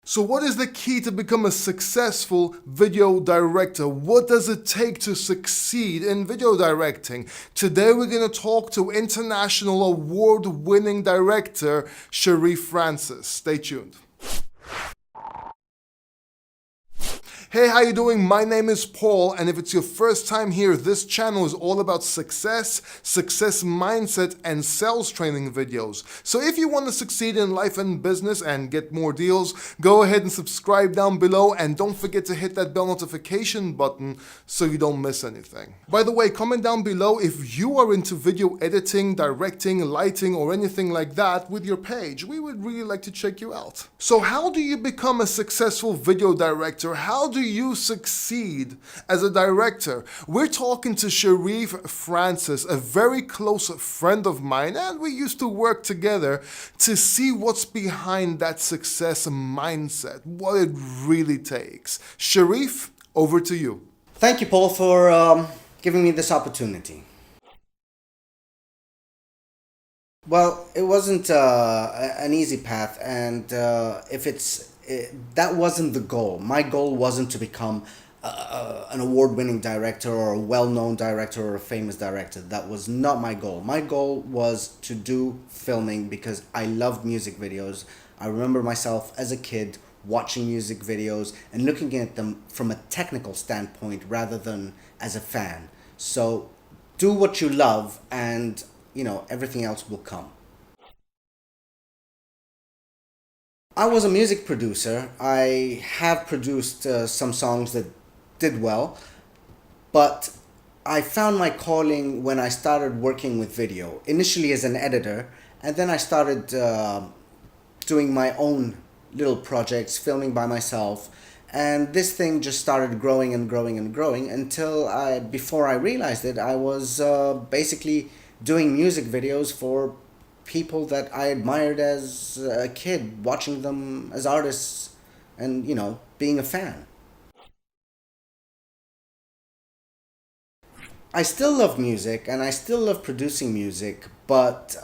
So what is the key to become a successful video director? What does it take to succeed in video directing? Today we're going to talk to international award-winning director Sharif Francis. Stay tuned. Hey, how you doing? My name is Paul, and if it's your first time here, this channel is all about success mindset, and sales training videos. So if you want to succeed in life and business and get more deals, go ahead and subscribe down below, and don't forget to hit that bell notification button so you don't miss anything. By the way, comment down below if you are into video editing, directing, lighting, or anything like that with your page. We would really like to check you out. So how do you become a successful video director? How do you succeed as a director? We're talking to Sharif Francis, a very close friend of mine, and we used to work together to see what's behind that success mindset, what it really takes. Sharif, over to you. Thank you, Paul, for giving me this opportunity. Well, it wasn't an easy path, and that wasn't the goal. My goal wasn't to become an award-winning director or a well-known director or a famous director. That was not my goal. My goal was to do filming because I loved music videos. I remember myself as a kid watching music videos and looking at them from a technical standpoint rather than as a fan. So do what you love, and everything else will come. I was a music producer. I have produced some songs that did well, but I found my calling when I started working with video, initially as an editor, and then I started doing my own little projects, filming by myself, and this thing just started growing and growing and growing until before I realized it, I was basically doing music videos for people that I admired as a kid, watching them as artists and, being a fan. I still love music and I still love producing music, but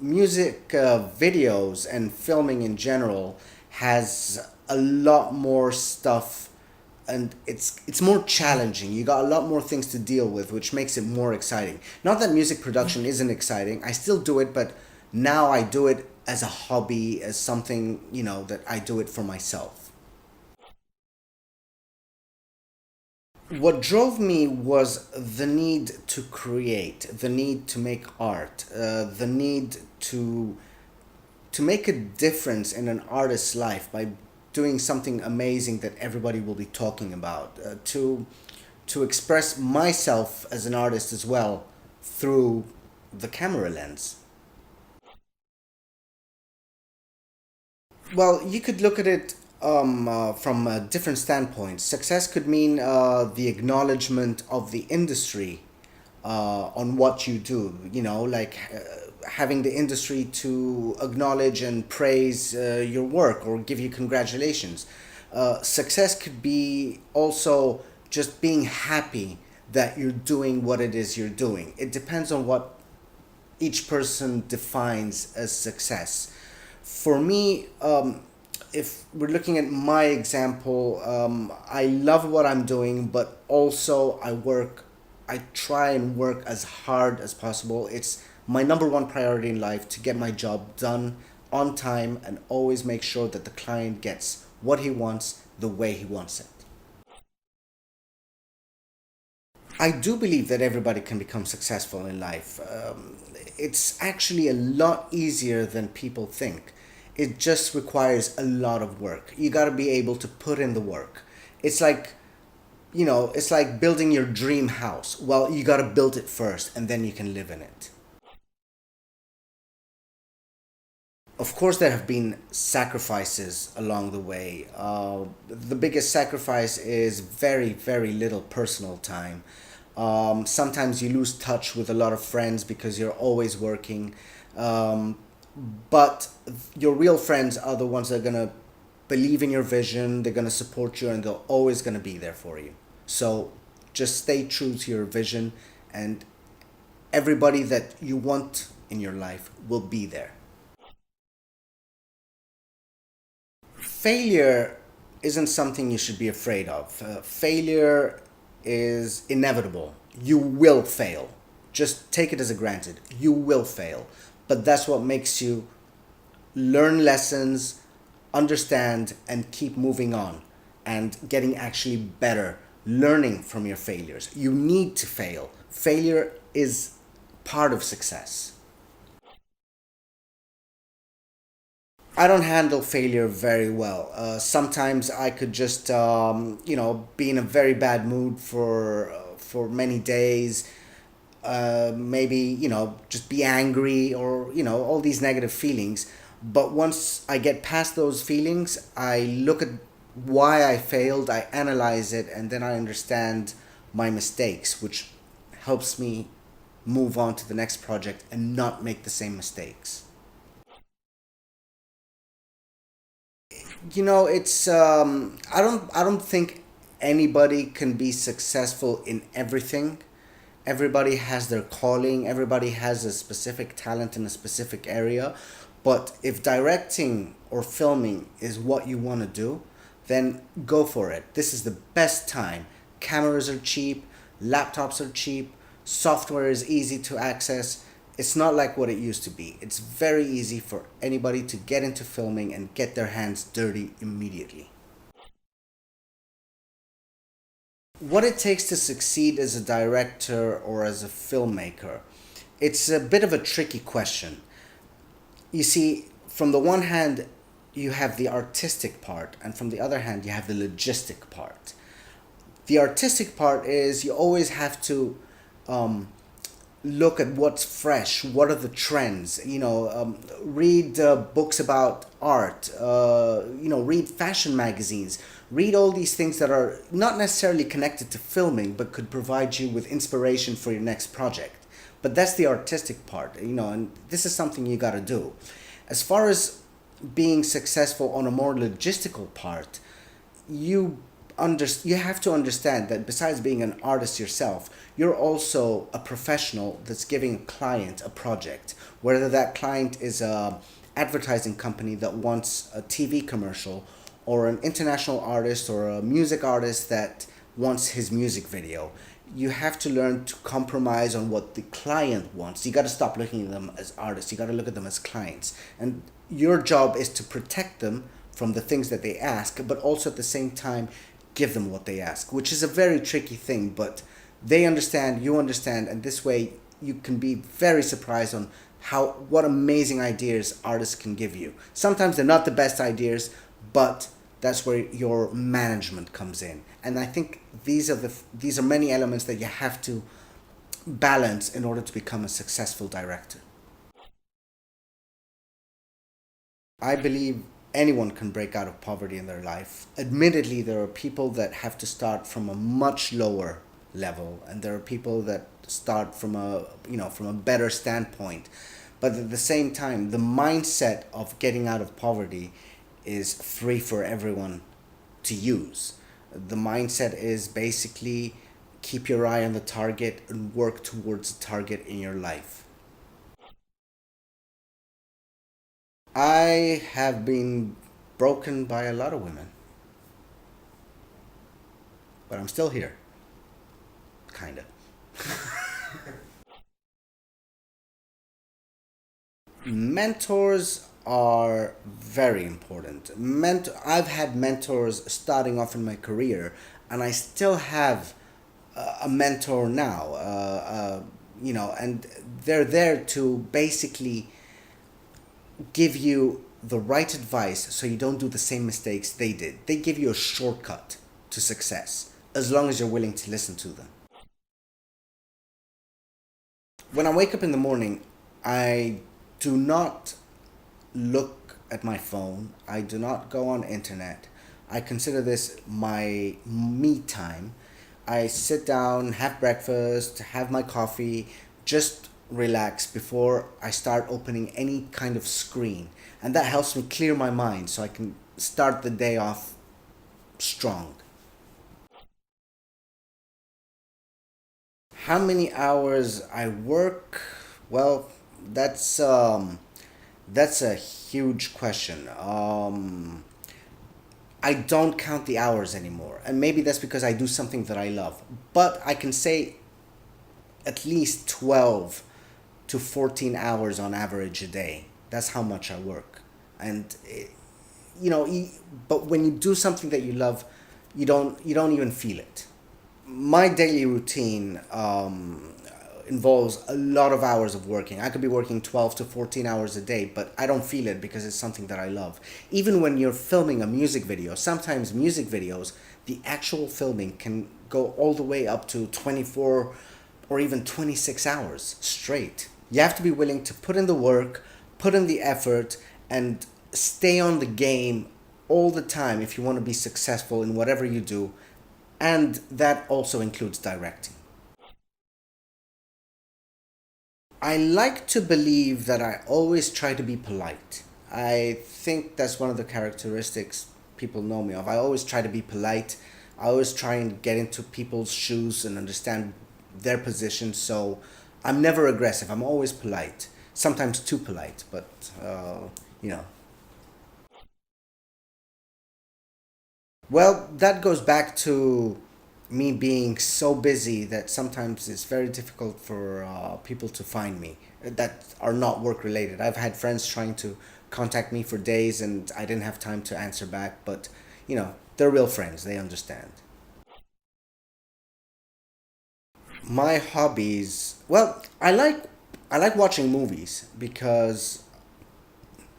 music videos and filming in general has a lot more stuff, and it's more challenging. You got a lot more things to deal with, which makes it more exciting. Not that music production isn't exciting. I still do it, but now I do it as a hobby, as something, that I do it for myself. What drove me was the need to create, the need to make art, the need to make a difference in an artist's life by doing something amazing that everybody will be talking about, to express myself as an artist as well through the camera lens. Well, you could look at it from a different standpoint. Success could mean the acknowledgement of the industry on what you do, like having the industry to acknowledge and praise your work or give you congratulations. Success could be also just being happy that you're doing what it is you're doing. It depends on what each person defines as success. For me, if we're looking at my example, I love what I'm doing, but also I try and work as hard as possible. It's my number one priority in life to get my job done on time and always make sure that the client gets what he wants the way he wants it. I do believe that everybody can become successful in life. It's actually a lot easier than people think. It just requires a lot of work. You got to be able to put in the work. It's like, it's like building your dream house. Well, you got to build it first and then you can live in it. Of course, there have been sacrifices along the way. The biggest sacrifice is very, very little personal time. Sometimes you lose touch with a lot of friends because you're always working. But your real friends are the ones that are going to believe in your vision, they're going to support you, and they're always going to be there for you. So just stay true to your vision, and everybody that you want in your life will be there. failure isn't something you should be afraid of. Failure is inevitable. You will fail. Just take it as a granted. You will fail. But that's what makes you learn lessons, understand, and keep moving on and getting actually better, learning from your failures. You need to fail. Failure is part of success. I don't handle failure very well. Sometimes I could just, be in a very bad mood for many days. Maybe just be angry or all these negative feelings. But once I get past those feelings, I look at why I failed, I analyze it, and then I understand my mistakes, which helps me move on to the next project and not make the same mistakes. It's I don't think anybody can be successful in everything. Everybody has their calling, everybody has a specific talent in a specific area. But if directing or filming is what you want to do, then go for it. This is the best time. Cameras are cheap, laptops are cheap, software is easy to access. It's not like what it used to be. It's very easy for anybody to get into filming and get their hands dirty immediately. What it takes to succeed as a director or as a filmmaker, it's a bit of a tricky question. You see, from the one hand, you have the artistic part, and from the other hand, you have the logistic part. The artistic part is you always have to look at what's fresh, what are the trends, read books about art, read fashion magazines, read all these things that are not necessarily connected to filming, but could provide you with inspiration for your next project. But that's the artistic part, and this is something you got to do. As far as being successful on a more logistical part, you have to understand that besides being an artist yourself, you're also a professional that's giving a client a project. Whether that client is a advertising company that wants a TV commercial, or an international artist or a music artist that wants his music video. You have to learn to compromise on what the client wants. You got to stop looking at them as artists. You got to look at them as clients. And your job is to protect them from the things that they ask, but also at the same time give them what they ask, which is a very tricky thing, but they understand, you understand, and this way you can be very surprised on what amazing ideas artists can give you. Sometimes they're not the best ideas, but that's where your management comes in. And I think these are many elements that you have to balance in order to become a successful director. I believe anyone can break out of poverty in their life. Admittedly, there are people that have to start from a much lower level, and there are people that start from a better standpoint. But at the same time, the mindset of getting out of poverty is free for everyone to use. The mindset is basically keep your eye on the target and work towards the target in your life. I have been broken by a lot of women, but I'm still here. Kinda. Mentors are very important. I've had mentors starting off in my career, and I still have a mentor now. And they're there to basically give you the right advice so you don't do the same mistakes they did. They give you a shortcut to success as long as you're willing to listen to them. When I wake up in the morning, I do not look at my phone. I do not go on internet. I consider this my me time. I sit down, have breakfast, have my coffee, just relax before I start opening any kind of screen. And that helps me clear my mind so I can start the day off strong. How many hours I work? Well, that's a huge question. I don't count the hours anymore. And maybe that's because I do something that I love. But I can say at least 12 to 14 hours on average a day. That's how much I work. And but when you do something that you love, you don't even feel it. My daily routine involves a lot of hours of working. I could be working 12 to 14 hours a day, but I don't feel it because it's something that I love. Even when you're filming a music video, sometimes music videos, the actual filming can go all the way up to 24 or even 26 hours straight. You have to be willing to put in the work, put in the effort, and stay on the game all the time if you want to be successful in whatever you do. And that also includes directing. I like to believe that I always try to be polite. I think that's one of the characteristics people know me of. I always try to be polite. I always try and get into people's shoes and understand their position. So I'm never aggressive. I'm always polite. Sometimes too polite, but you know. Well, that goes back to me being so busy that sometimes it's very difficult for people to find me that are not work related. I've had friends trying to contact me for days and I didn't have time to answer back, but they're real friends, they understand. My hobbies, well, I like watching movies because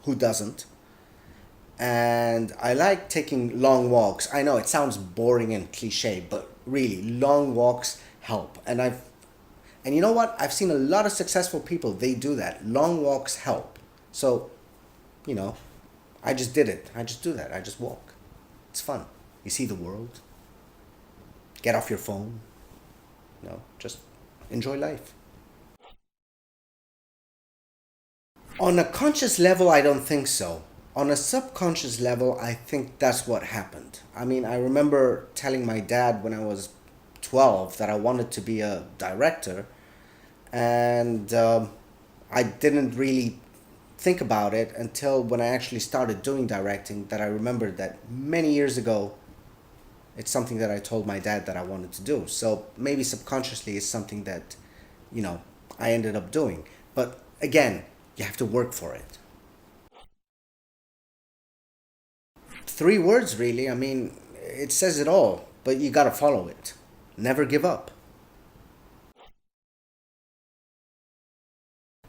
who doesn't? And I like taking long walks. I know it sounds boring and cliche, but really, long walks help. And you know what? I've seen a lot of successful people, they do that. Long walks help. So, you know, I just did it. I just do that. I just walk. It's fun. You see the world. Get off your phone. Just enjoy life. On a conscious level, I don't think so. On a subconscious level, I think that's what happened. I mean, I remember telling my dad when I was 12 that I wanted to be a director, and I didn't really think about it until when I actually started doing directing, that I remembered that many years ago, it's something that I told my dad that I wanted to do. So maybe subconsciously it's something that, I ended up doing. But again, you have to work for it. 3 words, really. I mean, it says it all, but you gotta follow it. Never give up.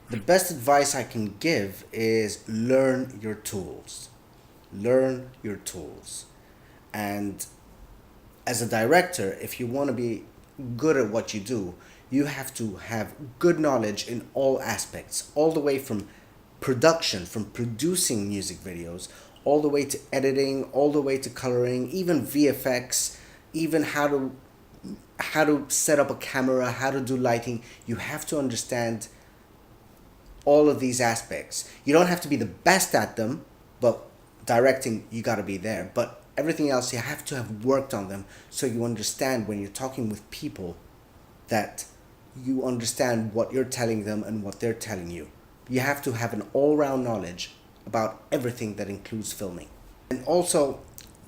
The best advice I can give is learn your tools. Learn your tools. And as a director, if you want to be good at what you do, you have to have good knowledge in all aspects, all the way from production, from producing music videos, all the way to editing, all the way to coloring, even VFX, even how to set up a camera, how to do lighting. You have to understand all of these aspects. You don't have to be the best at them, but directing, you got to be there. But everything else, you have to have worked on them so you understand when you're talking with people that you understand what you're telling them and what they're telling you. You have to have an all-round knowledge about everything that includes filming. And also,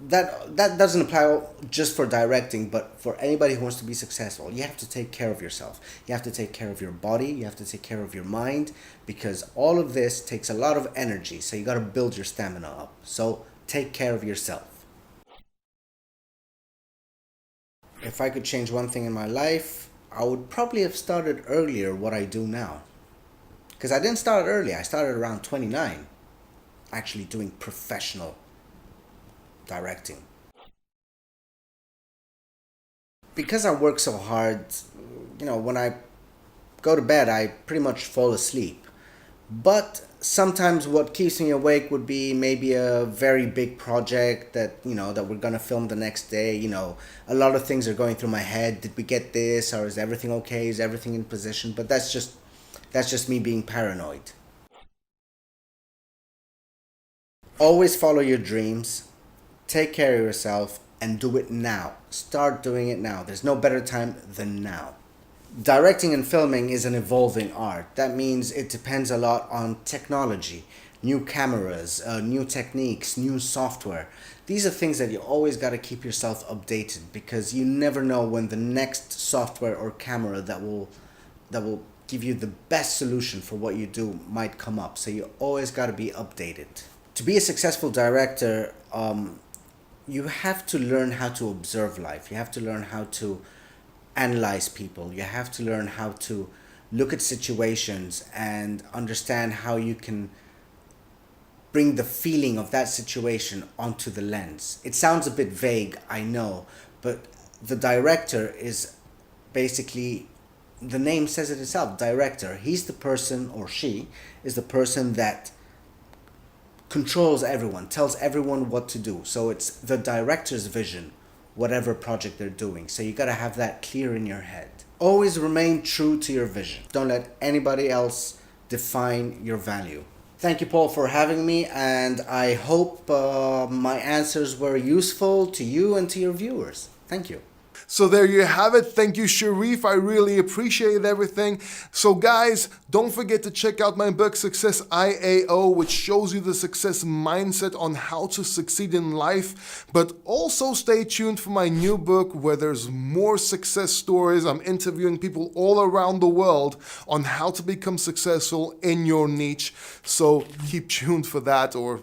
that doesn't apply just for directing, but for anybody who wants to be successful. You have to take care of yourself. You have to take care of your body. You have to take care of your mind, because all of this takes a lot of energy. So you got to build your stamina up. So take care of yourself. If I could change one thing in my life, I would probably have started earlier what I do now. Because I didn't start early. I started around 29, actually doing professional directing. Because I work so hard, when I go to bed, I pretty much fall asleep. But sometimes what keeps me awake would be maybe a very big project that we're gonna film the next day. A lot of things are going through my head. Did we get this, or is everything okay? Is everything in position? But that's just me being paranoid. Always follow your dreams, take care of yourself, and do it now. Start doing it now. There's no better time than now. Directing and filming is an evolving art. That means it depends a lot on technology. new cameras, new techniques, new software. These are things that you always got to keep yourself updated, because you never know when the next software or camera that will give you the best solution for what you do might come up. So you always got to be updated. To be a successful director, you have to learn how to observe life. You have to learn how to analyze people. You have to learn how to look at situations and understand how you can bring the feeling of that situation onto the lens. It sounds a bit vague, I know, but the director is basically, the name says it itself, director. He's the person, or she is the person that controls everyone, tells everyone what to do. So it's the director's vision, whatever project they're doing. So you got to have that clear in your head. Always remain true to your vision. Don't let anybody else define your value. Thank you, Paul, for having me, and I hope my answers were useful to you and to your viewers. Thank you. So there you have it. Thank you, Sharif. I really appreciate everything. So guys, don't forget to check out my book, Success IAO, which shows you the success mindset on how to succeed in life. But also stay tuned for my new book, where there's more success stories. I'm interviewing people all around the world on how to become successful in your niche. So keep tuned for that, or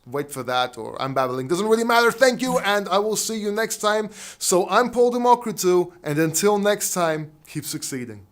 wait for that, or I'm babbling. Doesn't really matter. Thank you, and I will see you next time. So I'm Paul Democritou, and until next time, keep succeeding.